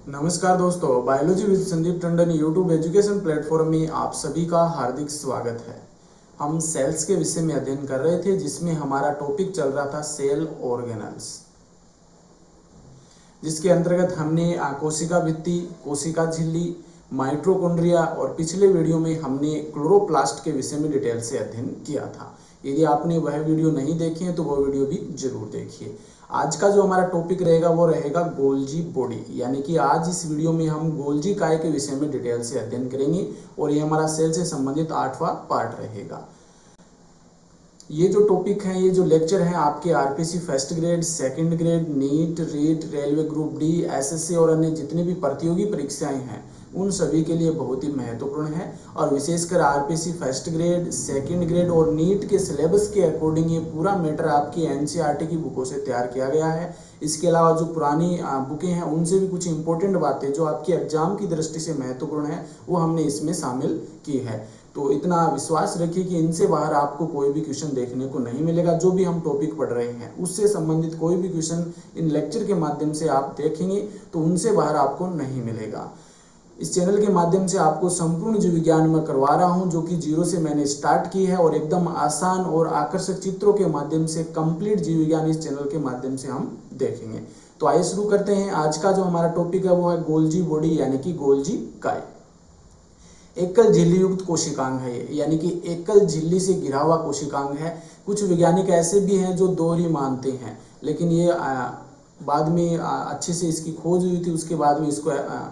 नमस्कार दोस्तों, biology with Sandeep Tandon YouTube education platform में आप सभी का हार्दिक स्वागत है। हम सेल्स के विषय में अध्ययन कर रहे थे, जिसमें हमारा टॉपिक चल रहा था सेल ऑर्गेनल्स, जिसके अंतर्गत हमने कोशिका भित्ति, कोशिका झिल्ली, माइटोकॉन्ड्रिया और पिछले वीडियो में हमने क्लोरोप्लास्ट के विषय में डिटेल से अध्ययन किया था। यदि आपने वह वीडियो नहीं देखे हैं तो वह वीडियो भी जरूर देखिए। आज का जो हमारा टॉपिक रहेगा वो रहेगा गोल्जी बॉडी, यानी कि आज इस वीडियो में हम गोल्जी काय के विषय में डिटेल से अध्ययन करेंगे और ये हमारा सेल से संबंधित 8वां पार्ट रहेगा। ये जो टॉपिक है, ये जो लेक्चर है आपके RPC first grade, second grade, NEET, REET, railway group D, SSC और अन्य जितनी भी प्रतियोगी परीक्षाएं हैं उन सभी के लिए बहुत ही महत्वपूर्ण है। और विशेषकर RPC first grade, second grade और नीट के सिलेबस के अकॉर्डिंग ये पूरा मैटर आपकी एनसीईआरटी की बुकों से तैयार किया गया है। इसके अलावा जो पुरानी बुकें हैं उनसे भी कुछ इंपॉर्टेंट बातें जो आपके एग्जाम की दृष्टि से महत्वपूर्ण है वो हमने इसमें शामिल की है। तो इतना विश्वास रखिए कि इनसे बाहर आपको कोई भी क्वेश्चन देखने को नहीं मिलेगा। जो भी हम टॉपिक पढ़ रहे हैं उससे संबंधित कोई भी क्वेश्चन इन लेक्चर के माध्यम से आप देखेंगे तो उनसे बाहर आपको नहीं मिलेगा। इस चैनल के माध्यम से आपको संपूर्ण जीव विज्ञान में करवा रहा हूं, जो कि जीरो से मैंने स्टार्ट की है और एकदम आसान और आकर्षक चित्रों के माध्यम से कंप्लीट जीव विज्ञान इस चैनल के माध्यम से हम देखेंगे। तो आइए शुरू करते हैं। आज का जो हमारा टॉपिक है वो है गोल्जी बॉडी, यानी कि गोल्जी काय। एकल झिल्ली युक्त कोशिकांग है ये, यानी कि एकल झिल्ली से घिरा हुआ कोशिकांग है। कुछ वैज्ञानिक ऐसे भी हैं जो दोहरी मानते हैं, लेकिन ये बाद में अच्छे से इसकी खोज हुई थी, उसके बाद में इसको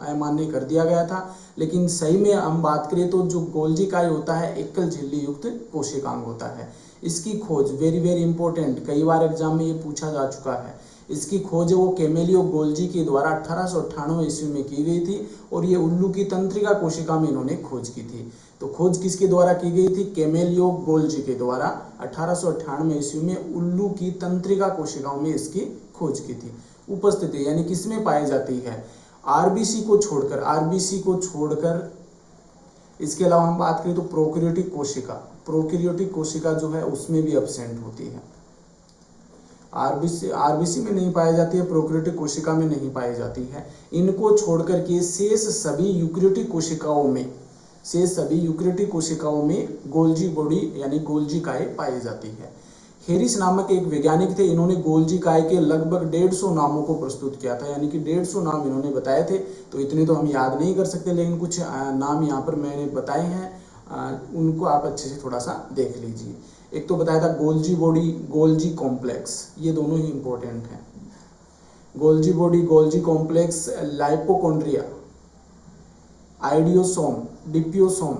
अमान्य कर दिया गया था। लेकिन सही में हम बात करें तो जो गोल्जी काय होता है एकल झिल्ली युक्त कोशिकांग होता है। इसकी खोज वेरी वेरी इंपॉर्टेंट, कई बार एग्जाम में ये पूछा जा चुका है। इसकी खोज वो कैमेलियो गोल्जी के द्वारा 1898 ईस्वी में की गई थी और ये उल्लू की तंत्रिका कोशिका में इन्होंने खोज की थी। तो खोज किसके द्वारा की गई थी? कैमेलियो गोल्जी के द्वारा 1898 ईस्वी में उल्लू की तंत्रिका कोशिकाओं में इसकी खोज की थी। उपस्थिति यानी किसमें पाई जाती है? आरबीसी को छोड़कर, आरबीसी को छोड़कर। इसके अलावा हम बात करें तो प्रोकैरियोटिक कोशिका, प्रोकैरियोटिक कोशिका जो है उसमें भी एब्सेंट होती है। आरबीसी में नहीं पाई जाती है, प्रोकैरियोटिक कोशिका में नहीं पाई जाती है। इनको छोड़कर के शेष सभी यूकैरियोटिक कोशिकाओं में गोल्जी बॉडी यानी गोल्जी काय पाई जाती है। हेरिस नामक एक वैज्ञानिक थे, इन्होंने गोल्जी काय के लगभग 150 नामों को प्रस्तुत किया था, यानी कि 150 नाम इन्होंने बताए थे। तो इतने तो हम याद नहीं कर सकते, लेकिन कुछ नाम यहाँ पर मैंने बताए हैं, उनको आप अच्छे से थोड़ा सा देख लीजिए। एक तो बताया था गोल्जी बॉडी, गोल्जी कॉम्प्लेक्स, ये दोनों ही इंपॉर्टेंट हैं। Golgi body, Golgi complex, लाइपोकॉन्ड्रिया, idiosome, डिप्योसोम,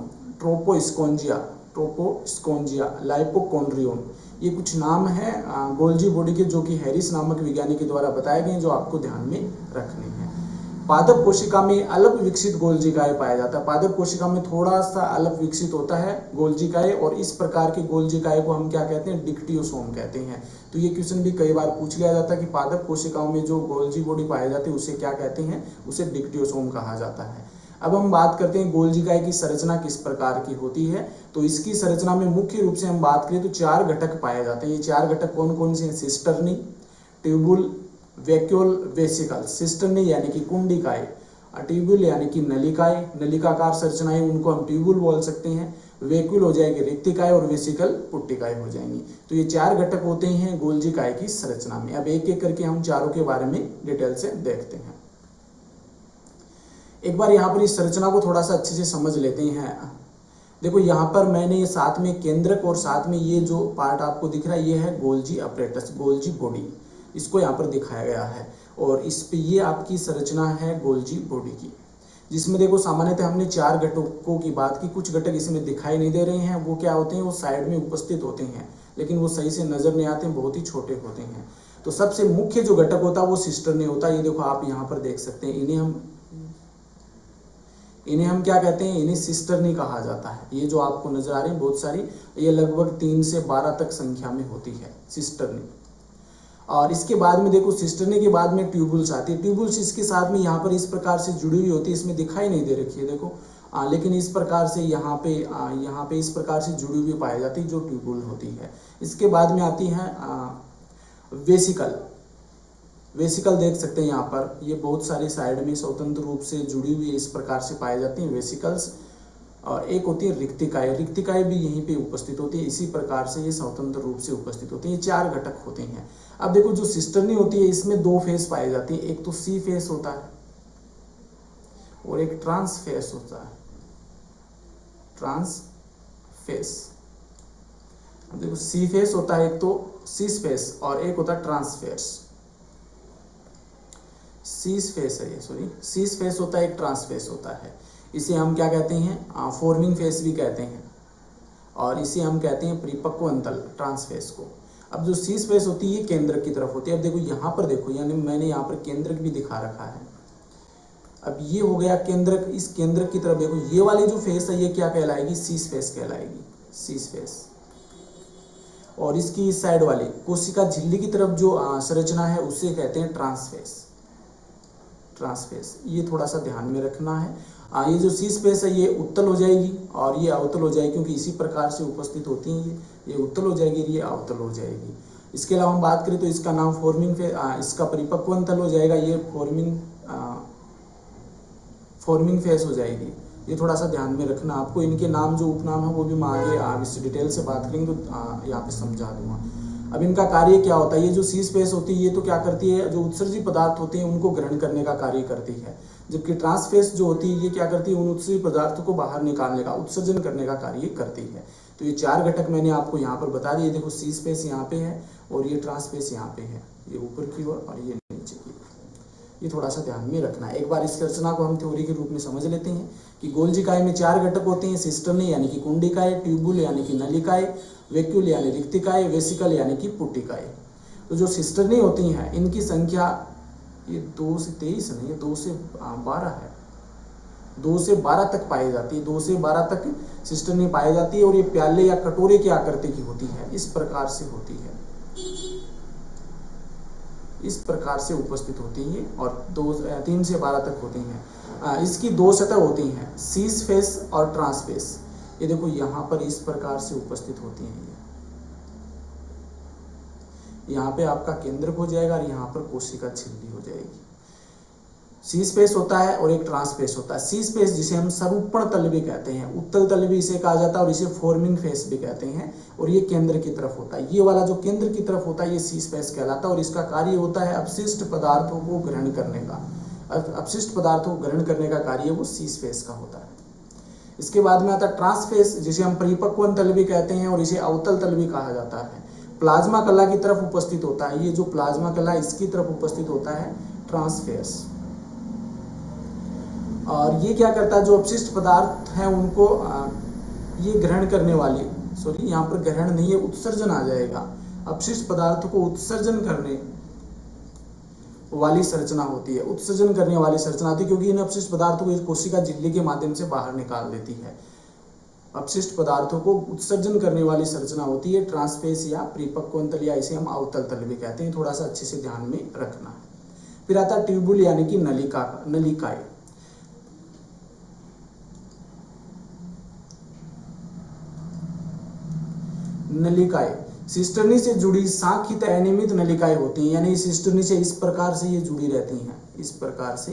ट्रोपोस्पोन्जिया, लाइपोकॉन्ड्रियोन, ये कुछ नाम हैं गोल्जी बॉडी के, जो कि हैरिस नामक वैज्ञानिक के द्वारा बताए गए, जो आपको ध्यान में रखने हैं। पादप कोशिका में अल्प विकसित गोल्जी काय पाया जाता है। पादप कोशिका में थोड़ा सा अल्प विकसित होता है गोल्जी काय, और इस प्रकार के गोल्जी काय को हम क्या कहते हैं? डिक्टियोसोम कहते हैं। तो ये क्वेश्चन भी कई बार पूछ लिया जाता है कि पादप कोशिकाओं में जो गोल्जी बॉडी पाई जाती है उसे क्या कहते हैं? उसे डिक्टियोसोम कहा जाता है। अब हम बात करते हैं गोल्जी काय की संरचना किस प्रकार की होती है। तो इसकी संरचना में मुख्य रूप से हम बात करें तो 4 घटक पाए जाते हैं। ये 4 घटक कौन कौन से हैं? Cisternae, tubule, vacuole, vesicle. Cisternae यानी कि कुंडिकाय, ट्यूबुल यानी कि नलिकाय, नलिकाकार संरचनाएं उनको हम ट्यूबुल बोल सकते हैं। वैक्यूल हो जाएगी रिक्तिकाय और वेसिकल पुट्टिकाय हो जाएंगी। तो ये 4 घटक होते हैं गोल्जी काय की संरचना में। अब एक एक करके हम चारों के बारे में डिटेल से देखते हैं। एक बार यहाँ पर इस संरचना को थोड़ा सा अच्छे से समझ लेते हैं। देखो यहाँ पर मैंने ये साथ में केंद्रक और साथ में ये जो पार्ट आपको दिख रहा है ये है गोल्जी अपरेटस, गोल्जी बॉडी, इसको यहाँ पर दिखाया गया है। और इस पे ये आपकी संरचना है गोल्जी बॉडी की, जिसमें देखो सामान्यतः हमने 4 घटकों की बात की। कुछ घटक इसमें दिखाई नहीं दे रहे हैं, वो क्या होते हैं? वो साइड में उपस्थित होते हैं, लेकिन वो सही से नजर नहीं आते हैं, बहुत ही छोटे होते हैं। तो सबसे मुख्य जो घटक होता है वो सिस्टर्नी होता है। ये देखो आप यहाँ पर देख सकते हैं, इन्हें हम क्या कहते हैं? इन्हें सिस्टर्नी कहा जाता है। ये जो आपको नजर आ रही है बहुत सारी, ये लगभग 3 से 12 तक संख्या में होती है सिस्टर्नी। और इसके बाद में देखो सिस्टर्नी के बाद में ट्यूबुल्स आती है। ट्यूबुल्स इसके साथ में यहाँ पर इस प्रकार से जुड़ी हुई होती है, इसमें दिखाई नहीं दे रखी है देखो, लेकिन इस प्रकार से यहाँ पे इस प्रकार से जुड़ी हुई पाई जाती है जो ट्यूबुल होती है। इसके बाद में आती है वेसिकल। वेसिकल देख सकते हैं यहाँ पर, ये बहुत सारी साइड में स्वतंत्र रूप से जुड़ी हुई इस प्रकार से पाई जाती हैं वेसिकल्स। और एक होती है रिक्तिकाएं, रिक्तिकाएं भी यहीं पे उपस्थित होती है, इसी प्रकार से ये स्वतंत्र रूप से उपस्थित होती है। ये 4 घटक होते हैं। अब देखो जो सिस्टर्नी होती है इसमें 2 फेस पाए जाती है, एक तो सी फेस होता है और एक ट्रांस फेस होता है, ट्रांस फेस। अब देखो सी फेस होता है एक तो सीस फेस और एक होता है ट्रांस फेस। सीस फेस है ये, सॉरी सीस फेस होता है, एक ट्रांस फेस होता है। इसे हम क्या कहते हैं, फॉर्मिंग फेस भी कहते हैं, और इसे हम कहते हैं परिपक्व अंतल, ट्रांस फेस को। अब जो सीस फेस होती है ये केंद्र की तरफ होती है। अब देखो यहाँ पर देखो, यानी मैंने यहाँ पर केंद्रक भी दिखा रखा है। अब ये हो गया केंद्रक, इस केंद्रक की तरफ देखो, ये वाली जो फेस है ये क्या कहलाएगी, सीस फेस कहलाएगी, सीस फेस। और इसकी इस साइड वाली कोशिका झिल्ली की तरफ जो संरचना है उसे कहते हैं ट्रांस फेस, ट्रांस फेस। ये थोड़ा सा ध्यान में रखना है। ये जो सी स्पेस है ये उत्तल हो जाएगी और ये अवतल हो जाएगी, क्योंकि इसी प्रकार से उपस्थित होती हैं। ये उत्तल हो जाएगी, ये अवतल हो जाएगी। इसके अलावा हम बात करें तो इसका नाम फॉर्मिंग फेस, इसका परिपक्व अंतल हो जाएगा, ये फॉर्मिंग फेस हो जाएगी। ये थोड़ा सा ध्यान में रखना आपको। इनके नाम जो उपनाम है वो भी मैं आगे इस डिटेल से बात करेंगे तो यहाँ पे समझा दूंगा। अब इनका कार्य क्या होता है, ये जो सी स्पेस होती है ये तो क्या करती है, जो उत्सर्जी पदार्थ होते हैं उनको ग्रहण करने का कार्य करती है, जबकि ट्रांसफेस जो होती है ये क्या करती है, उन उत्सर्जी पदार्थों को बाहर निकालने का, उत्सर्जन करने का कार्य करती है। तो ये 4 घटक मैंने आपको यहाँ पर बता दिए। देखो सी स्पेस यहाँ पे है और ये ट्रांसफेस यहाँ पे है, ये ऊपर की ओर और ये नीचे की ओर। ये थोड़ा सा ध्यान में रखना है। एक बार इस रचना को हम थ्योरी के रूप में समझ लेते हैं कि गोल्जिकाएं में 4 घटक होते हैं, सिस्टर्नी यानी कि कुंडिकाएं, ट्यूबुल यानी कि नलिकाएं, वैक्यूल यानी रिक्तिकाएं, वेसिकल यानी कि पुटिकाएं। तो जो सिस्टर्नी होती हैं इनकी संख्या ये 2 से 23 नहीं है, 2 से 12 है, 2 से 12 तक पाई जाती है, 2 से 12 तक सिस्टर्नी पाई जाती है। और ये प्याले या कटोरे की आकृति की होती है, इस प्रकार से होती है, इस प्रकार से उपस्थित होती है और 3 से 12 तक होती हैं। इसकी 2 सतह होती हैं, सीस फेस और ट्रांस फेस। ये देखो यहाँ पर इस प्रकार से उपस्थित होती हैं। यहाँ पे आपका केंद्रक हो जाएगा और यहाँ पर कोशिका झिल्ली हो जाएगी। सी स्पेस होता है और एक ट्रांस फेस होता है। सी स्पेस जिसे हम सरूपण तल भी कहते हैं, उत्तल तल भी इसे कहा जाता है और इसे फॉर्मिंग फेस भी कहते हैं। और ये केंद्र की तरफ होता है, ये वाला जो केंद्र की तरफ होता है ये सी स्पेस कहलाता है। और इसका कार्य होता है अपशिष्ट पदार्थों को ग्रहण करने का, अपशिष्ट पदार्थों को ग्रहण करने का कार्य वो सी स्पेस का होता है। इसके बाद में आता है ट्रांस फेस जिसे हम परिपक्व तल भी कहते हैं और इसे अवतल तल भी कहा जाता है। प्लाज्मा कला की तरफ उपस्थित होता है, ये जो प्लाज्मा कला इसकी तरफ उपस्थित होता है ट्रांस फेस। और ये क्या करता है, जो अपशिष्ट पदार्थ हैं उनको ये ग्रहण करने वाली, सॉरी यहाँ पर ग्रहण नहीं है, उत्सर्जन आ जाएगा, अपशिष्ट पदार्थों को उत्सर्जन करने वाली संरचना होती है, उत्सर्जन करने वाली संरचना होती है, क्योंकि इन अपशिष्ट पदार्थों को कोशिका झिल्ली के माध्यम से बाहर निकाल देती है। अपशिष्ट पदार्थों को उत्सर्जन करने वाली संरचना होती है ट्रांसफेस या परिपक्व तल, या इसे हम अवतल तल भी कहते हैं। थोड़ा सा अच्छे से ध्यान में रखना है। फिर आता है ट्यूबुल यानी कि नलिकाएं। नलिकाएं सिस्टर्नी से जुड़ी सांखित अनियमित नलिकाएं होती हैं, यानी सिस्टर्नी से इस प्रकार से ये जुड़ी रहती हैं, इस प्रकार से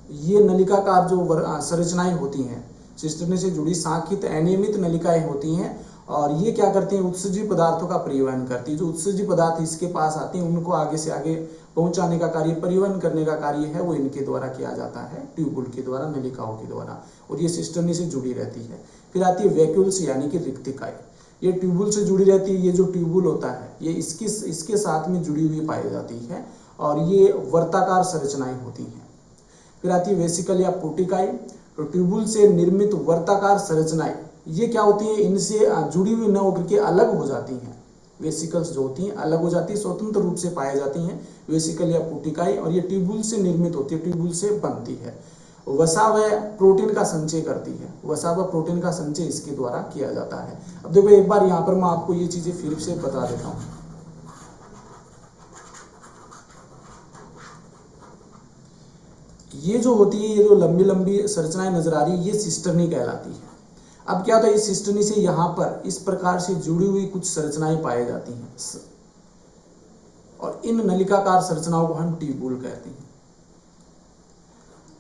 ये नलिकाकार जो संरचनाएं होती हैं, सिस्टर्नी से जुड़ी सांखित अनियमित नलिकाएं होती हैं। और ये क्या करती हैं, उत्सर्जी पदार्थों का परिवहन करती है। जो उत्सर्जी पदार्थ इसके पास आते हैं उनको आगे से आगे पहुंचाने का कार्य, परिवहन करने का कार्य है वो इनके द्वारा किया जाता है, ट्यूबुल के द्वारा, नलिकाओं के द्वारा। और ये सिस्टर्नी से जुड़ी रहती है। फिर आती है वैक्यूल्स यानी कि रिक्तिकाएं। ये ट्यूबुल से जुड़ी रहती है। ये जो ट्यूबुल होता है ये इसके साथ में जुड़ी हुई पाई जाती है और ये वर्ताकार संरचनाएं होती हैं। फिर आती है वेसिकल या पुटिकाएं। तो ट्यूबुल से निर्मित वर्ताकार संरचनाएं ये क्या होती है, इनसे जुड़ी हुई न होकर के अलग हो जाती हैं। वेसिकल्स जो होती हैं अलग हो जाती है, स्वतंत्र रूप से पाई जाती हैं वेसिकल या पुटिकाएं। और ये ट्यूबुल से निर्मित होती है, ट्यूबुल से बनती है। वसा व प्रोटीन का संचय करती है, वसा व प्रोटीन का संचय इसके द्वारा किया जाता है। अब देखो एक बार यहाँ पर मैं आपको ये चीजें फिर से बता देता हूँ। ये जो होती है, ये जो लंबी लंबी संरचनाएं नजर आ रही है, ये सिस्टर्नी कहलाती है। अब क्या होता है, इस सिस्टर्नी से यहाँ पर इस प्रकार से जुड़ी हुई कुछ संरचनाएं पाई जाती हैं और और इन नलिकाकार संरचनाओं को हम ट्यूबुल कहते हैं,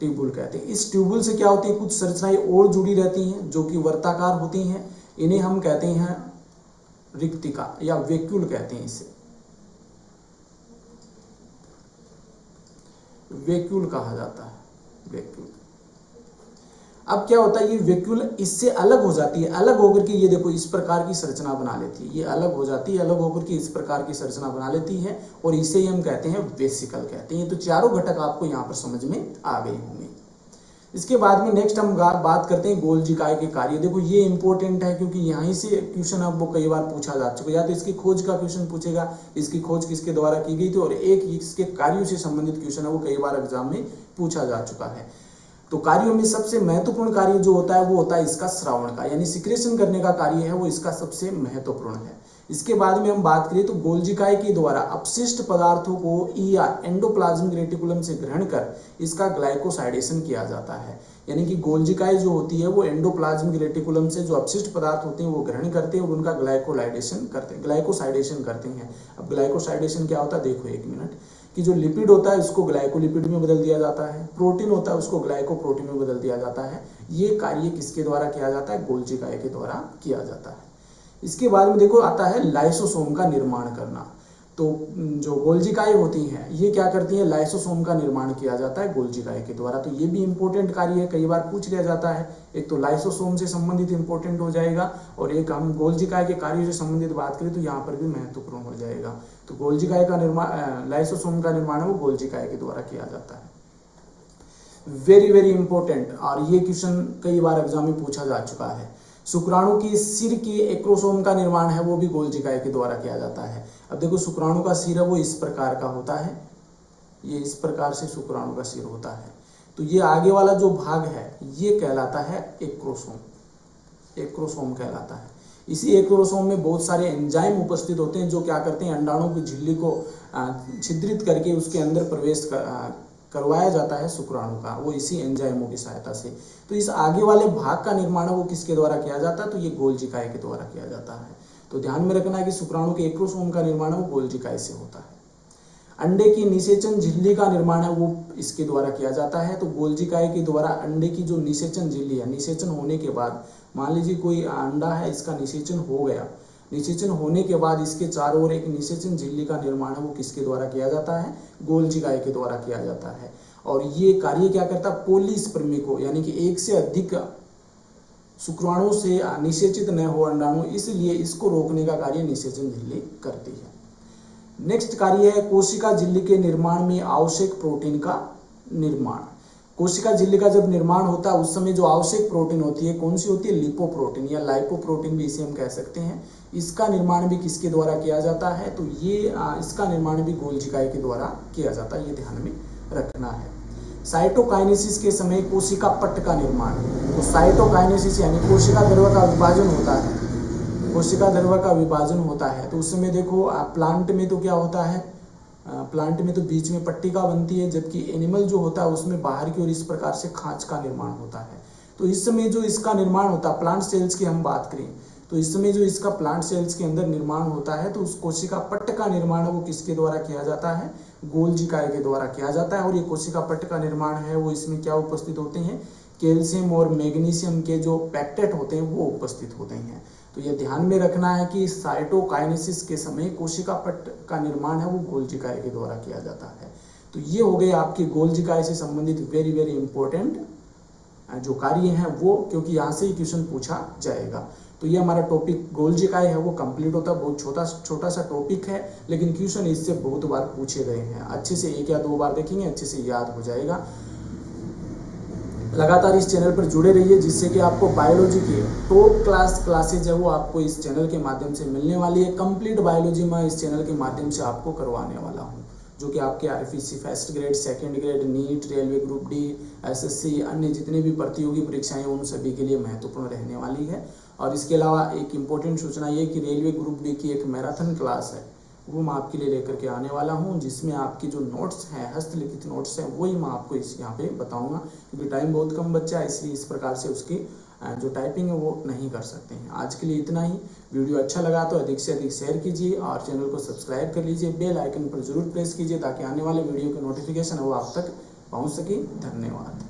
ट्यूबुल कहते हैं। इस ट्यूबुल से क्या होती है, कुछ संरचनाएं और जुड़ी रहती हैं जो कि वर्ताकार होती हैं, इन्हें हम कहते हैं रिक्तिका या वैक्यूल कहते हैं, इसे वैक्यूल कहा जाता है, वैक्यूल। अब क्या होता है, ये वैक्यूल इससे अलग हो जाती है, अलग होकर के ये देखो इस प्रकार की संरचना बना लेती है, ये अलग हो जाती है, अलग होकर के इस प्रकार की संरचना बना लेती है और इसे ही हम कहते हैं वेसिकल कहते हैं। तो चारों घटक आपको यहाँ पर समझ में आ गए होंगे। इसके बाद में नेक्स्ट हम बात करते हैं गोल्जी काय के कार्य। देखो ये इंपॉर्टेंट है क्योंकि यहीं से क्वेश्चन अब वो कई बार पूछा जा चुका है, या तो इसकी खोज का क्वेश्चन पूछेगा, इसकी खोज किसके द्वारा की गई थी, और एक इसके कार्यों से संबंधित क्वेश्चन है वो कई बार एग्जाम में पूछा जा चुका है। तो कार्यों में सबसे महत्वपूर्ण कार्य जो होता है वो होता है इसका श्रावण का, यानी सिक्रेशन करने का कार्य है वो इसका सबसे महत्वपूर्ण है। इसके बाद में हम बात करें तो गोल्जी काय के द्वारा अपशिष्ट पदार्थों को ईआर एंडोप्लाज्मिक रेटिकुलम से ग्रहण कर इसका ग्लाइकोसाइडेशन किया जाता है। यानी कि गोल्जी काय जो होती है वो एंडोप्लाज्मिक रेटिकुलम से जो अपशिष्ट पदार्थ होते हैं वो ग्रहण करते हैं और उनका ग्लाइकोसाइडेशन करते हैं। अब ग्लाइकोसाइडेशन क्या होता है देखो एक मिनट, कि जो लिपिड होता है उसको ग्लाइकोलिपिड में बदल दिया जाता है, प्रोटीन होता है उसको ग्लाइकोप्रोटीन में बदल दिया जाता है। ये कार्य किसके द्वारा किया जाता है, गोल्जी काय के द्वारा किया जाता है। इसके बाद में देखो आता है लाइसोसोम का निर्माण करना। तो जो गोल्जी काय होती हैं ये क्या करती हैं, लाइसोसोम का निर्माण किया जाता है गोल्जी काय के द्वारा। तो ये भी इंपॉर्टेंट कार्य है, कई बार पूछ लिया जाता है। एक तो लाइसोसोम से संबंधित इंपॉर्टेंट हो जाएगा और एक हम गोल्जी काय के कार्यों से संबंधित बात करें तो यहाँ पर भी महत्वपूर्ण हो जाएगा। तो गोल्जी काय का निर्माण, लाइसोसोम का निर्माण है वो गोल्जी काय के द्वारा किया जाता है। वेरी वेरी इंपॉर्टेंट, और ये क्वेश्चन कई बार एग्जाम में पूछा जा चुका है। शुक्राणु के सिर के एक्रोसोम का निर्माण है वो भी गोल्जी काय के द्वारा किया जाता है। अब देखो शुक्राणु का सिर है वो इस प्रकार का होता है, ये इस प्रकार से शुक्राणु का सिर होता है। तो ये आगे वाला जो भाग है ये कहलाता है एक्रोसोम, एक्रोसोम कहलाता है। इसी एक्रोसोम में बहुत सारे एंजाइम उपस्थित होते हैं जो क्या करते हैं, अंडाणु की झिल्ली को छिद्रित करके उसके अंदर प्रवेश करवाया जाता है शुक्राणु का, वो इसी एंजाइमों की सहायता से। तो इस आगे वाले भाग का निर्माण वो किसके द्वारा किया जाता है, तो ये गोल्जी काय के द्वारा किया जाता है। तो ध्यान में रखना है कि शुक्राणु के एक्रोसोम का निर्माण वो गोल्जी काय से होता है। अंडे की निषेचन झिल्ली का निर्माण है वो इसके द्वारा किया जाता है। तो गोल्जी काय के द्वारा अंडे की जो निषेचन झिल्ली है, निषेचन होने के बाद मान लीजिए कोई अंडा है, इसका निषेचन हो गया, निषेचन होने के बाद इसके चारों ओर एक निषेचन झिल्ली का निर्माण है वो किसके द्वारा किया जाता है, गोल्जी काय के द्वारा किया जाता है। और ये कार्य क्या करता है, पॉलीस्पर्मी को, यानी कि एक से अधिक शुक्राणु से निषेचित न हो अंडाणु, इसलिए इसको रोकने का कार्य निषेचन झिल्ली करती है। नेक्स्ट कार्य है कोशिका झिल्ली के निर्माण में आवश्यक प्रोटीन का निर्माण। कोशिका झिल्ली का जब निर्माण होता है उस समय जो आवश्यक प्रोटीन होती है कौन सी होती है, लिपोप्रोटीन या लाइपोप्रोटीन भी इसे हम कह सकते हैं। इसका निर्माण भी किसके द्वारा किया जाता है, तो ये इसका निर्माण भी गोल्जी काय के द्वारा किया जाता है, ये ध्यान में रखना है। साइटोकाइनेसिस के समय कोशिका पट्ट का निर्माण, तो साइटोकाइनेसिस यानी कोशिका द्रव्य का विभाजन होता है, कोशिका द्रव्य का विभाजन होता है। तो उस समय देखो प्लांट में तो क्या होता है, प्लांट में तो बीच में पट्टिका बनती है, जबकि एनिमल जो होता है उसमें बाहर की ओर इस प्रकार से खांच का निर्माण होता है। तो इस समय जो इसका निर्माण होता है, प्लांट सेल्स की हम बात करें तो इस समय जो इसका प्लांट सेल्स के अंदर निर्माण होता है तो उस कोशिका पट्ट का निर्माण वो किसके द्वारा किया जाता है, गोल्जी काय के द्वारा किया जाता है। और ये कोशिका पट्ट का निर्माण है वो इसमें क्या उपस्थित होते हैं, कैल्शियम और मैग्नीशियम के जो पैक्टेट होते हैं वो उपस्थित होते हैं। तो ये ध्यान में रखना है कि साइटोकाइनेसिस के समय कोशिका पट्ट का निर्माण है वो गोल्जी काय के द्वारा किया जाता है। तो ये हो गए आपके गोल्जी काय से संबंधित वेरी वेरी इंपॉर्टेंट जो कार्य हैं वो, क्योंकि यहाँ से ही क्वेश्चन पूछा जाएगा। तो ये हमारा टॉपिक गोल्जी काय है वो कंप्लीट होता है। बहुत छोटा सा टॉपिक है लेकिन क्वेश्चन इससे बहुत बार पूछे गए हैं। अच्छे से एक या दो बार देखेंगे अच्छे से याद हो जाएगा। लगातार इस चैनल पर जुड़े रहिए जिससे कि आपको बायोलॉजी की टॉप क्लास क्लासेज है वो आपको इस चैनल के माध्यम से मिलने वाली है। कंप्लीट बायोलॉजी मैं इस चैनल के माध्यम से आपको करवाने वाला हूँ, जो कि आपके RFEC first grade, second grade, NEET, railway group D, SSC, अन्य जितने भी प्रतियोगी परीक्षाएं उन सभी के लिए महत्वपूर्ण रहने वाली है। और इसके अलावा एक इम्पोर्टेंट सूचना ये कि रेलवे ग्रुप डी की एक मैराथन क्लास है वो मैं आपके लिए लेकर के आने वाला हूँ, जिसमें आपकी जो नोट्स हैं, हस्तलिखित नोट्स हैं, वही मैं आपको यहाँ पे बताऊँगा। क्योंकि टाइम बहुत कम बचा है इसलिए इस प्रकार से उसकी जो टाइपिंग है वो नहीं कर सकते हैं। आज के लिए इतना ही। वीडियो अच्छा लगा तो अधिक से अधिक शेयर कीजिए और चैनल को सब्सक्राइब कर लीजिए। बेल आइकन पर जरूर प्रेस कीजिए ताकि आने वाले वीडियो की नोटिफिकेशन है वो आप तक पहुंच सके। धन्यवाद।